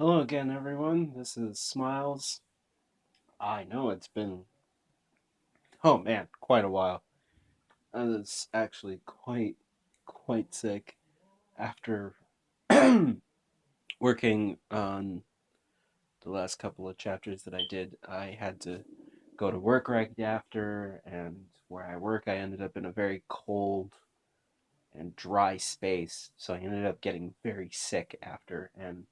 Hello again, everyone. This is Smiles. I know it's been, oh man, quite a while. I was actually quite sick after working on the last couple of chapters that I did. I had to go to work right after, and where I work, I ended up in a very cold and dry space. So I ended up getting very sick after, and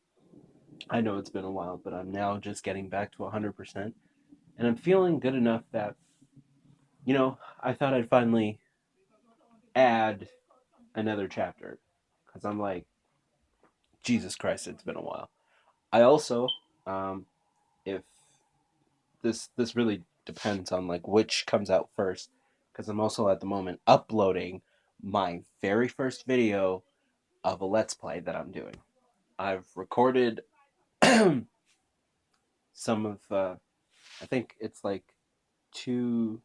I know it's been a while, but I'm now just getting back to 100%. And I'm feeling good enough that I thought I'd finally add another chapter because I'm like, Jesus Christ, it's been a while. I also, um, if this really depends on like which comes out first, because I'm also at the moment uploading my very first video of a Let's Play that I'm doing. I've recorded some of, I think it's like two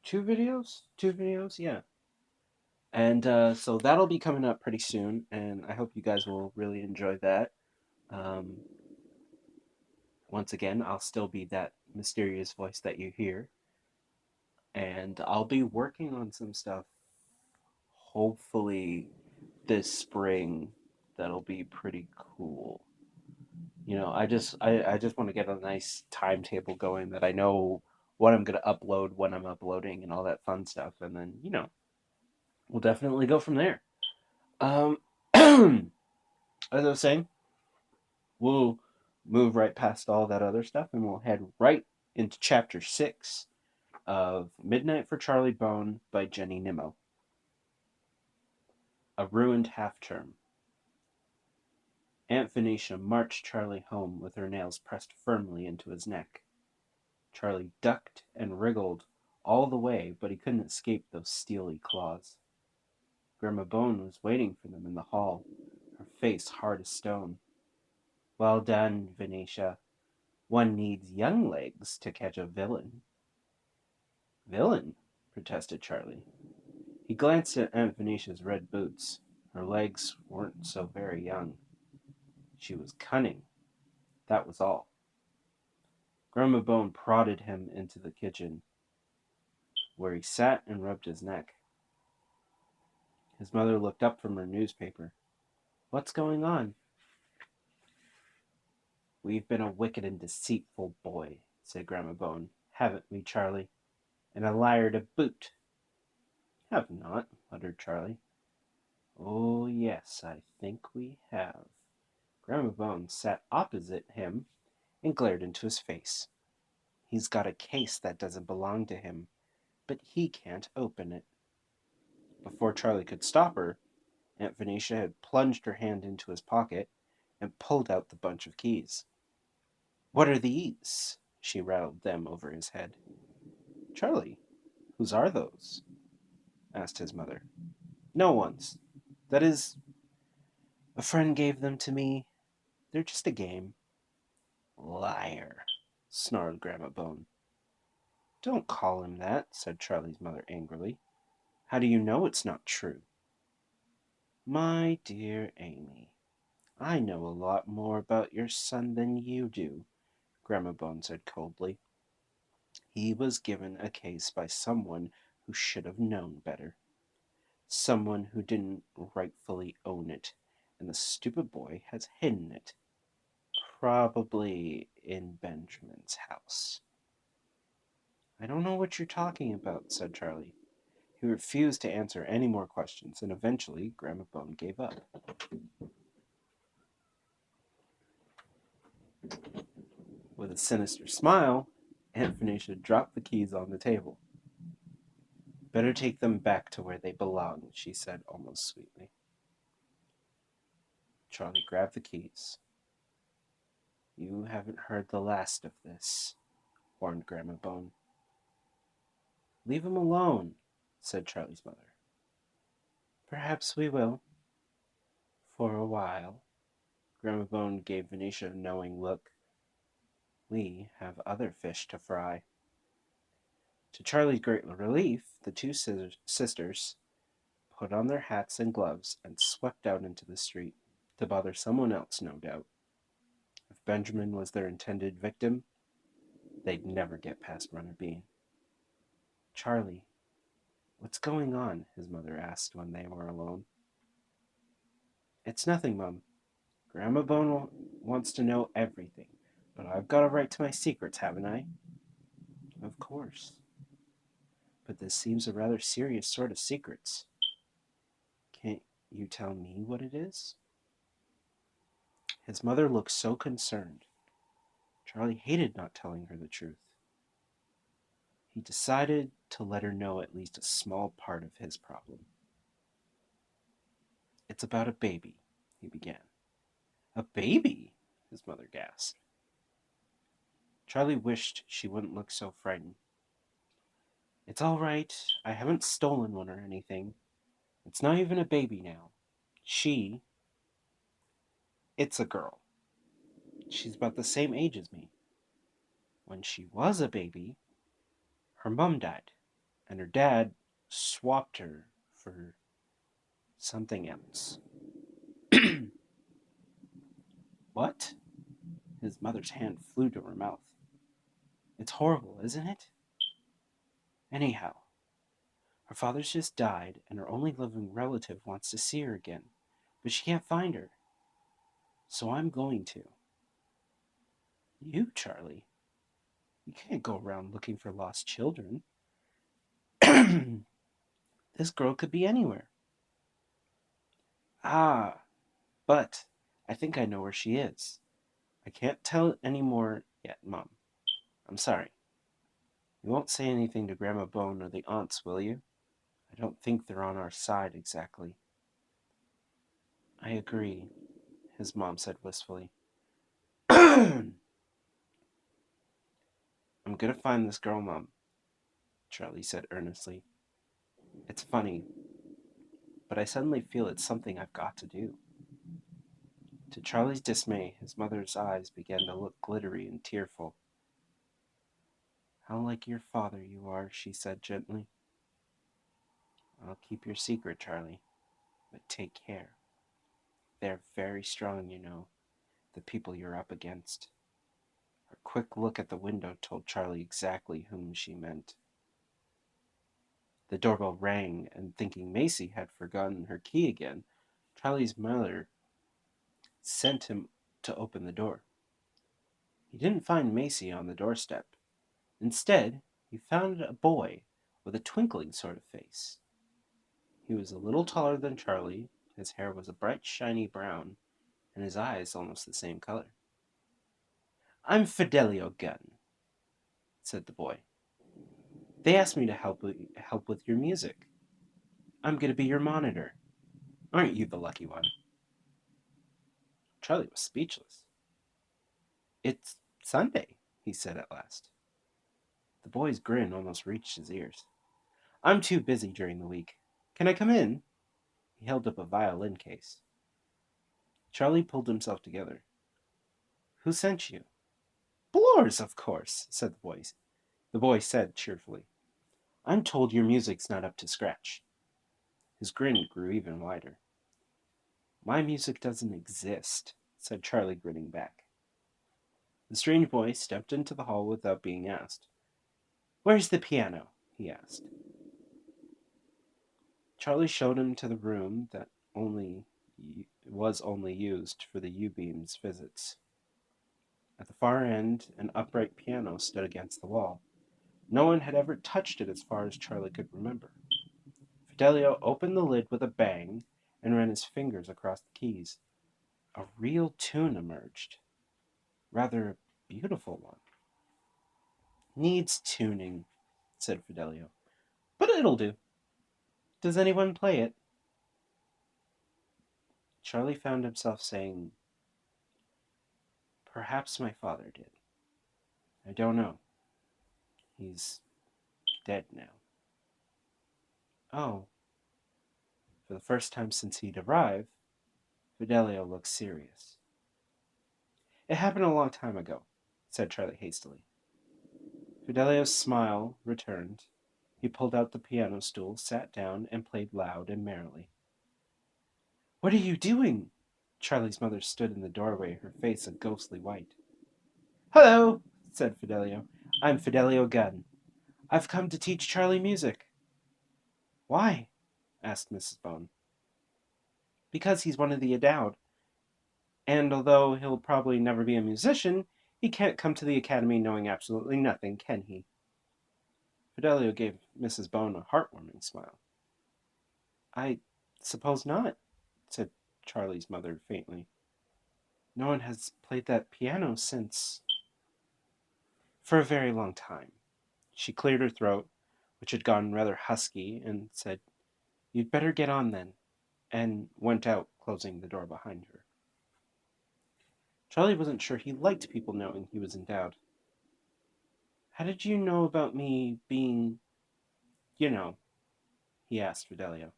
two videos, yeah. And so that'll be coming up pretty soon, and I hope you guys will really enjoy that. Um, Once again, I'll still be that mysterious voice that you hear, and I'll be working on some stuff hopefully this spring that'll be pretty cool. I just want to get a nice timetable going that I know what I'm going to upload, when I'm uploading, and all that fun stuff, and then we'll definitely go from there. Um, as I was saying, we'll move right past all that other stuff and we'll head right into chapter 6 of Midnight for Charlie Bone by Jenny Nimmo. A ruined half term. Aunt Venetia marched Charlie home with her nails pressed firmly into his neck. Charlie ducked and wriggled all the way, but he couldn't escape those steely claws. Grandma Bone was waiting for them in the hall, her face hard as stone. Well done, Venetia. One needs young legs to catch a villain. Villain? Protested Charlie. He glanced at Aunt Venetia's red boots. Her legs weren't so very young. She was cunning, that was all. Grandma Bone prodded him into the kitchen, where he sat and rubbed his neck. His mother looked up from her newspaper. What's going on? We've been a wicked and deceitful boy, said Grandma Bone. Haven't we, Charlie? And a liar to boot. Have not, muttered Charlie. Oh, yes, I think we have. Grandma Bone sat opposite him and glared into his face. He's got a case that doesn't belong to him, but he can't open it. Before Charlie could stop her, Aunt Venetia had plunged her hand into his pocket and pulled out the bunch of keys. What are these? She rattled them over his head. Charlie, whose are those? Asked his mother. No one's. That is, a friend gave them to me. They're just a game. Liar, snarled Grandma Bone. Don't call him that, said Charlie's mother angrily. How do you know it's not true? My dear Amy, I know a lot more about your son than you do, Grandma Bone said coldly. He was given a case by someone who should have known better. Someone who didn't rightfully own it, and the stupid boy has hidden it. Probably in Benjamin's house. I don't know what you're talking about, said Charlie. He refused to answer any more questions, and eventually Grandma Bone gave up. With a sinister smile, Aunt Venetia dropped the keys on the table. Better take them back to where they belong, she said almost sweetly. Charlie grabbed the keys. You haven't heard the last of this, warned Grandma Bone. Leave him alone, said Charlie's mother. Perhaps we will. For a while. Grandma Bone gave Venetia a knowing look. We have other fish to fry. To Charlie's great relief, the two sisters put on their hats and gloves and swept out into the street. To bother someone else, no doubt. If Benjamin was their intended victim, they'd never get past Runner Bean. Charlie, what's going on? His mother asked when they were alone. It's nothing, Mum. Grandma Bone wants to know everything, but I've got a right to my secrets, haven't I? Of course. But this seems a rather serious sort of secrets. Can't you tell me what it is? His mother looked so concerned. Charlie hated not telling her the truth. He decided to let her know at least a small part of his problem. It's about a baby, he began. A baby? His mother gasped. Charlie wished she wouldn't look so frightened. It's all right. I haven't stolen one or anything. It's not even a baby now. It's a girl. She's about the same age as me. When she was a baby, her mom died, and her dad swapped her for something else. What? His mother's hand flew to her mouth. It's horrible, isn't it? Anyhow, her father's just died, and her only living relative wants to see her again, but she can't find her. So I'm going to. You, Charlie? You can't go around looking for lost children. This girl could be anywhere. Ah, but I think I know where she is. I can't tell any more yet, Mom. I'm sorry. You won't say anything to Grandma Bone or the aunts, will you? I don't think they're on our side exactly. I agree, his mom said wistfully. I'm gonna find this girl, Mom, Charlie said earnestly. It's funny, but I suddenly feel it's something I've got to do. To Charlie's dismay, his mother's eyes began to look glittery and tearful. How like your father you are, she said gently. I'll keep your secret, Charlie, but take care. They're very strong, you know, the people you're up against. Her quick look at the window told Charlie exactly whom she meant. The doorbell rang, and thinking Macy had forgotten her key again, Charlie's mother sent him to open the door. He didn't find Macy on the doorstep. Instead, he found a boy with a twinkling sort of face. He was a little taller than Charlie, his hair was a bright shiny brown, and his eyes almost the same color. I'm Fidelio Gunn, said the boy. They asked me to help with your music. I'm going to be your monitor. Aren't you the lucky one? Charlie was speechless. It's Sunday, he said at last. The boy's grin almost reached his ears. I'm too busy during the week. Can I come in? He held up a violin case. Charlie pulled himself together. Who sent you? Blores, of course, said the boy. The boy said cheerfully. I'm told your music's not up to scratch. His grin grew even wider. My music doesn't exist, said Charlie, grinning back. The strange boy stepped into the hall without being asked. Where's the piano? He asked. Charlie showed him to the room that was only used for the U-beam's visits. At the far end, an upright piano stood against the wall. No one had ever touched it as far as Charlie could remember. Fidelio opened the lid with a bang and ran his fingers across the keys. A real tune emerged. Rather a beautiful one. Needs tuning, said Fidelio. But it'll do. Does anyone play it? Charlie found himself saying, Perhaps my father did. I don't know. He's dead now. Oh. For the first time since he'd arrived, Fidelio looked serious. It happened a long time ago, said Charlie hastily. Fidelio's smile returned. He pulled out the piano stool, sat down, and played loud and merrily. What are you doing? Charlie's mother stood in the doorway, her face a ghostly white. "Hello," said Fidelio. "I'm Fidelio Gunn. I've come to teach Charlie music." "Why?" asked Mrs. Bone. "Because he's one of the endowed, and although he'll probably never be a musician, he can't come to the academy knowing absolutely nothing, can he?" Fidelio gave Mrs. Bone a heartwarming smile. "I suppose not," said Charlie's mother faintly. "No one has played that piano since for a very long time." She cleared her throat, which had gone rather husky, and said, "You'd better get on then," and went out, closing the door behind her. Charlie wasn't sure he liked people knowing he was endowed. "How did you know about me being, you know?" he asked Fidelio.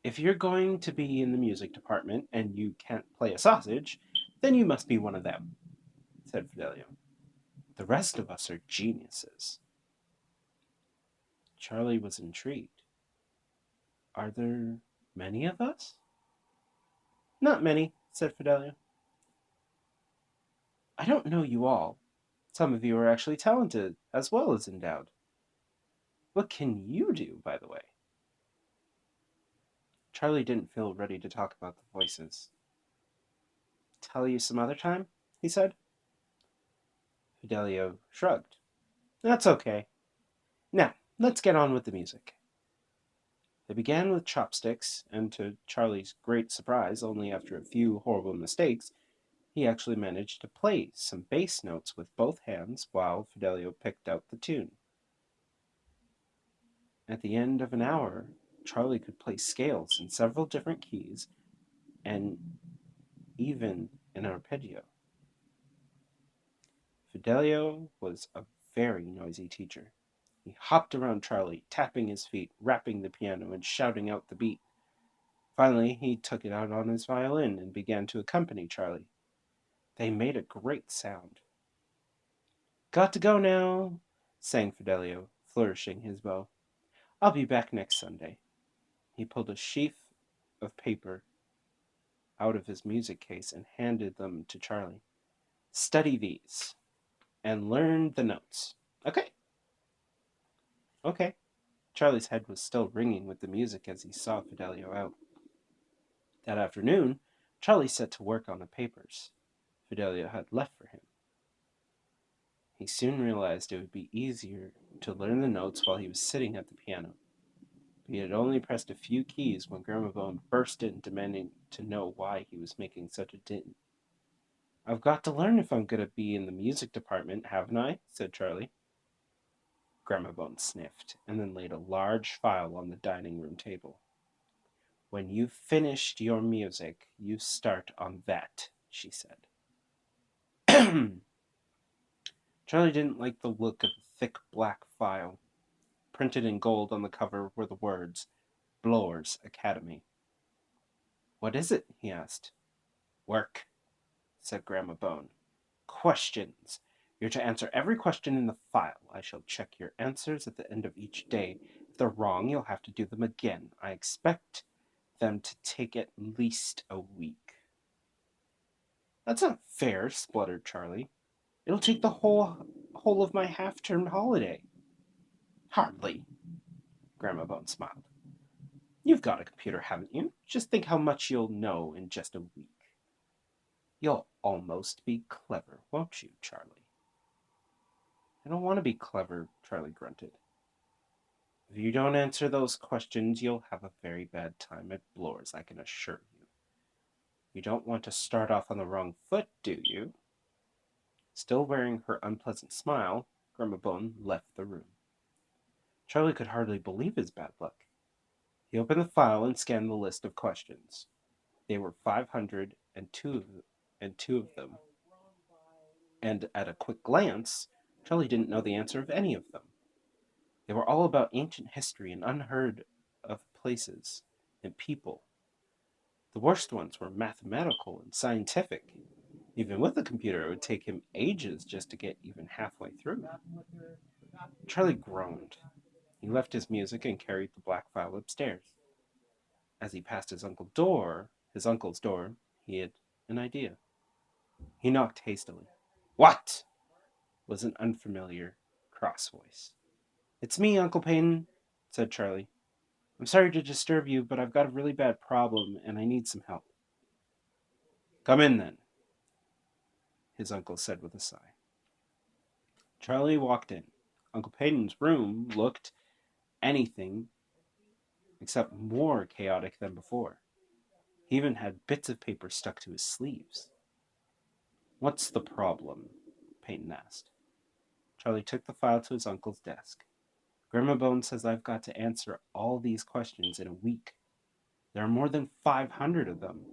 "If you're going to be in the music department and you can't play a sausage, then you must be one of them," said Fidelio. "The rest of us are geniuses." Charlie was intrigued. "Are there many of us?" "Not many," said Fidelio. "I don't know you all. Some of you are actually talented as well as endowed. What can you do, by the way?" Charlie didn't feel ready to talk about the voices. "Tell you some other time," he said. Fidelio shrugged. "That's okay. Now, let's get on with the music." They began with chopsticks, and to Charlie's great surprise, only after a few horrible mistakes, he actually managed to play some bass notes with both hands while Fidelio picked out the tune. At the end of an hour, Charlie could play scales in several different keys and even an arpeggio. Fidelio was a very noisy teacher. He hopped around Charlie, tapping his feet, rapping the piano, and shouting out the beat. Finally, he took it out on his violin and began to accompany Charlie. They made a great sound. "Got to go now," sang Fidelio, flourishing his bow. "I'll be back next Sunday." He pulled a sheaf of paper out of his music case and handed them to Charlie. "Study these and learn the notes. Okay?" "Okay." Charlie's head was still ringing with the music as he saw Fidelio out. That afternoon, Charlie set to work on the papers Fidelio had left for him. He soon realized it would be easier to learn the notes while he was sitting at the piano. He had only pressed a few keys when Grandma Bone burst in, demanding to know why he was making such a din. "I've got to learn if I'm going to be in the music department, haven't I?" said Charlie. Grandma Bone sniffed, and then laid a large file on the dining room table. "When you've finished your music, you start on that," she said. Charlie didn't like the look of the thick black file. Printed in gold on the cover were the words, "Bloor's Academy." "What is it?" he asked. "Work," said Grandma Bone. "Questions. You're to answer every question in the file. I shall check your answers at the end of each day. If they're wrong, you'll have to do them again. I expect them to take at least a week." "That's not fair," spluttered Charlie. "It'll take the whole of my half-term holiday." "Hardly." Grandma Bone smiled. "You've got a computer, haven't you? Just think how much you'll know in just a week." "You'll almost be clever, won't you, Charlie?" "I don't want to be clever," Charlie grunted. "If you don't answer those questions, you'll have a very bad time at Bloor's, I can assure you. You don't want to start off on the wrong foot, do you?" Still wearing her unpleasant smile, Grandma Bone left the room. Charlie could hardly believe his bad luck. He opened the file and scanned the list of questions. There were 502 of them, and at a quick glance, Charlie didn't know the answer of any of them. They were all about ancient history and unheard of places and people. The worst ones were mathematical and scientific. Even with a computer, it would take him ages just to get even halfway through. Charlie groaned. He left his music and carried the black file upstairs. As he passed his uncle's door, his uncle's door, he had an idea. He knocked hastily. "What?" was an unfamiliar, cross voice. "It's me, Uncle Payne," said Charlie. "I'm sorry to disturb you, but I've got a really bad problem and I need some help." "Come in, then," his uncle said with a sigh. Charlie walked in. Uncle Payne's room looked anything except more chaotic than before. He even had bits of paper stuck to his sleeves. "What's the problem?" Payton asked. Charlie took the file to his uncle's desk. "Grandma Bone says I've got to answer all these questions in a week. There are more than 500 of them."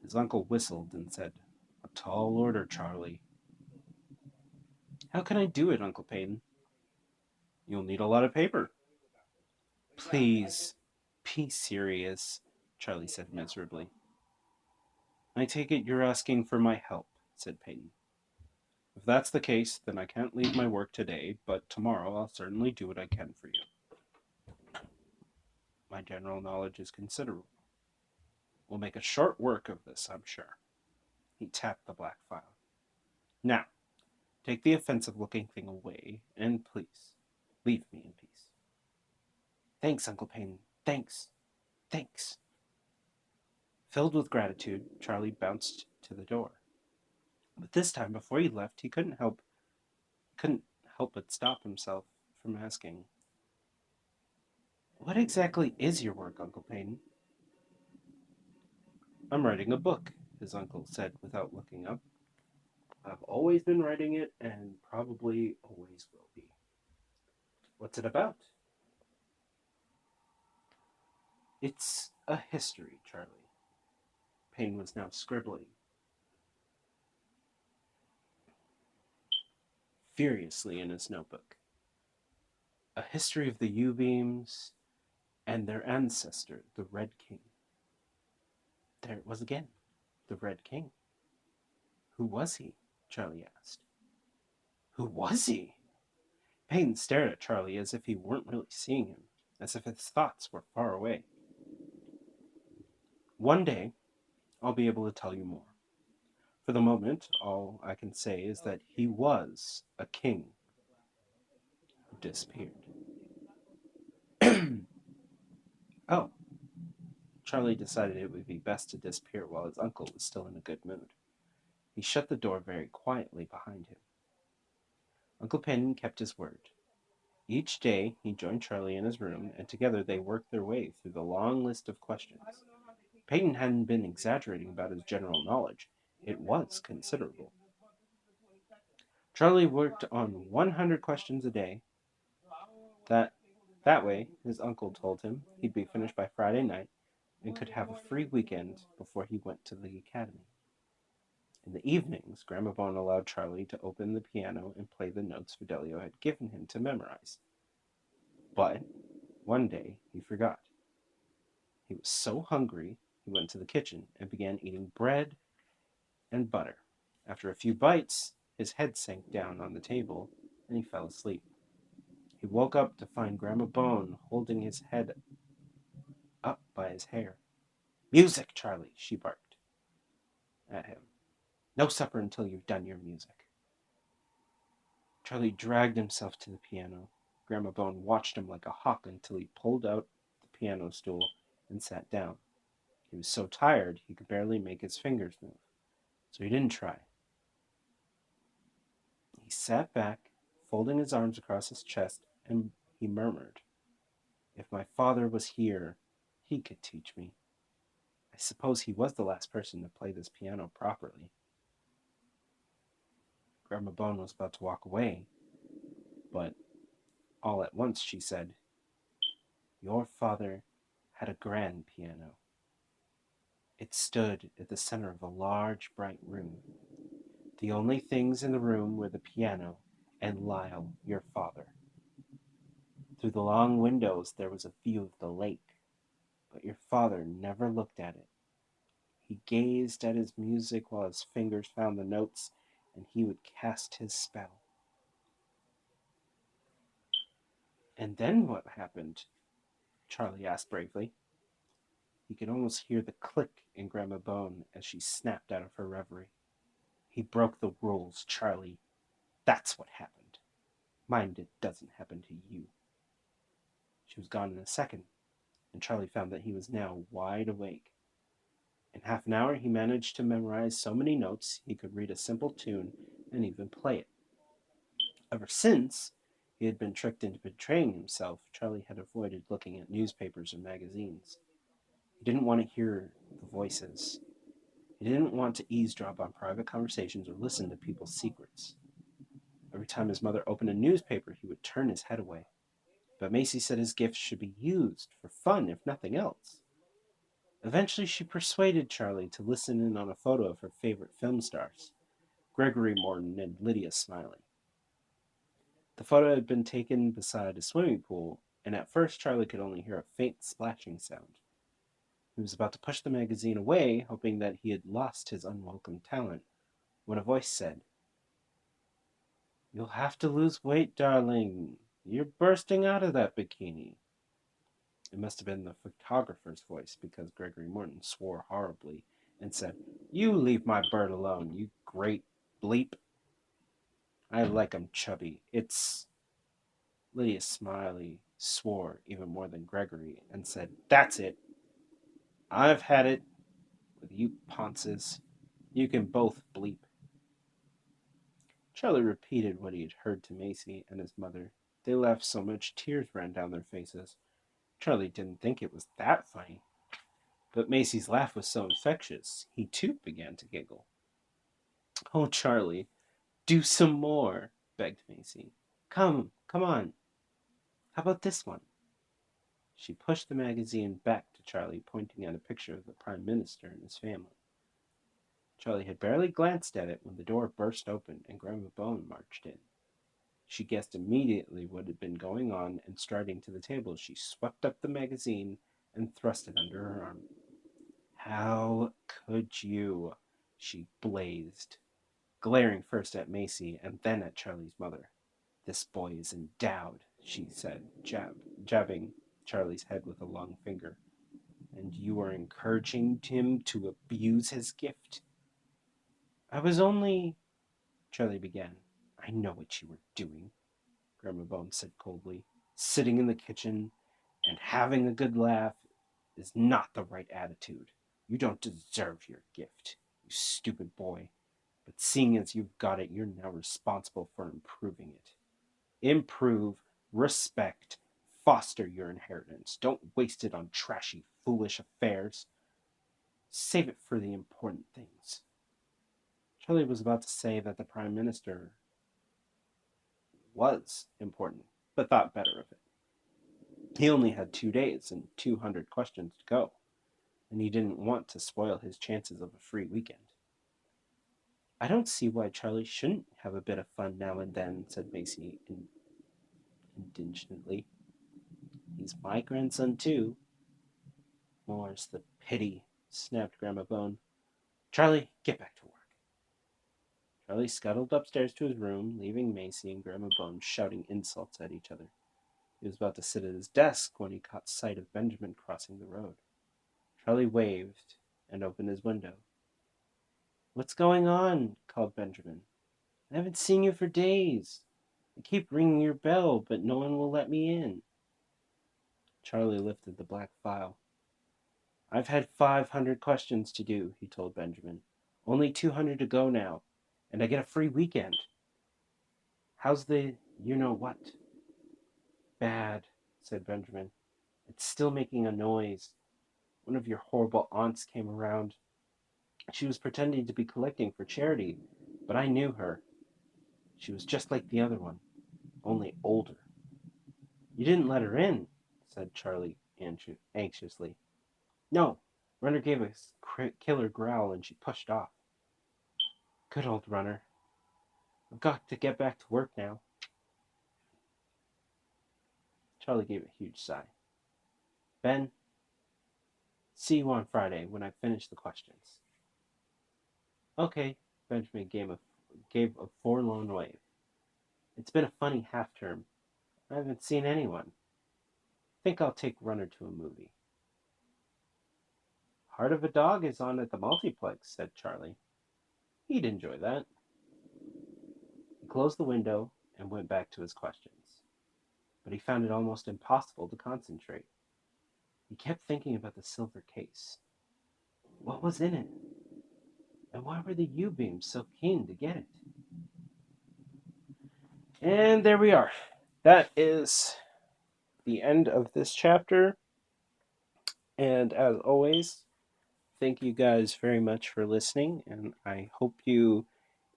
His uncle whistled and said, "A tall order, Charlie." "How can I do it, Uncle Payton?" "You'll need a lot of paper." "Please, be serious," Charlie said miserably. "I take it you're asking for my help," said Payton. "If that's the case, then I can't leave my work today, but tomorrow I'll certainly do what I can for you. My general knowledge is considerable. We'll make a short work of this, I'm sure." He tapped the black file. "Now, take the offensive-looking thing away, and please, leave me in peace." "Thanks, Uncle Payne. Thanks. Thanks." Filled with gratitude, Charlie bounced to the door. But this time, before he left, he couldn't help but stop himself from asking, "What exactly is your work, Uncle Payne?" "I'm writing a book," his uncle said without looking up. "I've always been writing it, and probably always will be." "What's it about?" "It's a history, Charlie." Payne was now scribbling furiously in his notebook. "A history of the U-beams and their ancestor, the Red King." There it was again. The Red King. Who was he? Charlie asked. Who was he? Payne stared at Charlie as if he weren't really seeing him, as if his thoughts were far away. "One day, I'll be able to tell you more. For the moment, all I can say is that he was a king who disappeared." Oh, Charlie decided it would be best to disappear while his uncle was still in a good mood. He shut the door very quietly behind him. Uncle Payne kept his word. Each day he joined Charlie in his room, and together they worked their way through the long list of questions. Payton hadn't been exaggerating about his general knowledge. It was considerable. Charlie worked on 100 questions a day. That way, his uncle told him, he'd be finished by Friday night and could have a free weekend before he went to the academy. In the evenings, Grandma Bone allowed Charlie to open the piano and play the notes Fidelio had given him to memorize. But one day he forgot. He was so hungry, he went to the kitchen and began eating bread and butter. After a few bites, his head sank down on the table and he fell asleep. He woke up to find Grandma Bone holding his head up by his hair. "Music, Charlie," she barked at him. "No supper until you've done your music." Charlie dragged himself to the piano. Grandma Bone watched him like a hawk until he pulled out the piano stool and sat down. He was so tired he could barely make his fingers move, so he didn't try. He sat back, folding his arms across his chest, and he murmured, "If my father was here, he could teach me. I suppose he was the last person to play this piano properly." Grandma Bone was about to walk away, but all at once she said, "Your father had a grand piano. It stood at the center of a large, bright room. The only things in the room were the piano and Lyle, your father. Through the long windows there was a view of the lake, but your father never looked at it. He gazed at his music while his fingers found the notes, and he would cast his spell." "And then what happened?" Charlie asked bravely. He could almost hear the click in Grandma Bone as she snapped out of her reverie. He broke the rules, Charlie. That's what happened. Mind it doesn't happen to you. She was gone in a second, and Charlie found that he was now wide awake. In half an hour, he managed to memorize so many notes he could read a simple tune and even play it. Ever since he had been tricked into betraying himself, Charlie had avoided looking at newspapers or magazines. He didn't want to hear the voices. He didn't want to eavesdrop on private conversations or listen to people's secrets. Every time his mother opened a newspaper, he would turn his head away. But Macy said his gifts should be used for fun, if nothing else. Eventually, she persuaded Charlie to listen in on a photo of her favorite film stars, Gregory Morton and Lydia Smiley. The photo had been taken beside a swimming pool, and at first Charlie could only hear a faint splashing sound. He was about to push the magazine away, hoping that he had lost his unwelcome talent, when a voice said, "You'll have to lose weight, darling. You're bursting out of that bikini." It must have been the photographer's voice, because Gregory Morton swore horribly and said, "You leave my bird alone, you great bleep. I like 'em chubby. It's..." Lydia Smiley swore even more than Gregory and said, "That's it. I've had it with you ponces. You can both bleep." Charlie repeated what he had heard to Macy and his mother. They laughed so much tears ran down their faces. Charlie didn't think it was that funny. But Macy's laugh was so infectious, he too began to giggle. "Oh, Charlie, do some more," begged Macy. Come on. How about this one?" She pushed the magazine back to Charlie, pointing at a picture of the Prime Minister and his family. Charlie had barely glanced at it when the door burst open and Grandma Bone marched in. She guessed immediately what had been going on, and striding to the table, she swept up the magazine and thrust it under her arm. "How could you?" she blazed, glaring first at Macy and then at Charlie's mother. "This boy is endowed," she said, jabbing Charlie's head with a long finger. "And you are encouraging him to abuse his gift." "I was only..." Charlie began. "I know what you were doing," Grandma Bone said coldly. "Sitting in the kitchen and having a good laugh is not the right attitude. You don't deserve your gift, you stupid boy. But seeing as you've got it, you're now responsible for improving it. Improve, respect, foster your inheritance. Don't waste it on trashy, foolish affairs. Save it for the important things." Charlie was about to say that the Prime Minister was important, but thought better of it. He only had 2 days and 200 questions to go, and he didn't want to spoil his chances of a free weekend. "I don't see why Charlie shouldn't have a bit of fun now and then," said Macy indignantly. "He's my grandson, too." "More's the pity," snapped Grandma Bone. "Charlie, get back to work." Charlie scuttled upstairs to his room, leaving Macy and Grandma Bone shouting insults at each other. He was about to sit at his desk when he caught sight of Benjamin crossing the road. Charlie waved and opened his window. "What's going on?" called Benjamin. "I haven't seen you for days. I keep ringing your bell, but no one will let me in." Charlie lifted the black file. "I've had 500 questions to do," he told Benjamin. "Only 200 to go now, and I get a free weekend." "How's the you-know-what?" "Bad," said Benjamin. "It's still making a noise. One of your horrible aunts came around. She was pretending to be collecting for charity, but I knew her. She was just like the other one, only older." "You didn't let her in," said Charlie anxiously. "No, Runner gave a killer growl and she pushed off." "Good old Runner. I've got to get back to work now." Charlie gave a huge sigh. "Ben, see you on Friday when I finish the questions." "Okay," Benjamin gave a forlorn wave. "It's been a funny half term. I haven't seen anyone. Think I'll take Runner to a movie." Heart of a Dog is on at the multiplex, said Charlie. He'd enjoy that. He closed the window and went back to his questions. But he found it almost impossible to concentrate. He kept thinking about the silver case. What was in it? And why were the U-beams so keen to get it? And there we are. That is the end of this chapter. And as always, thank you guys very much for listening. And I hope you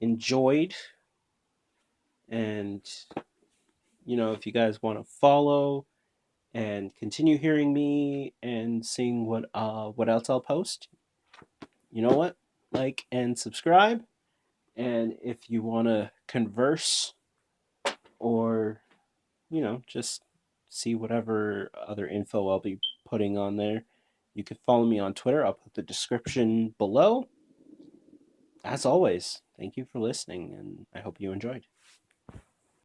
enjoyed. And, if you guys want to follow and continue hearing me and seeing what else I'll post, you know what? Like and subscribe. And if you want to converse or, just see whatever other info I'll be putting on there, you can follow me on Twitter. I'll put the description below. As always, thank you for listening, and I hope you enjoyed.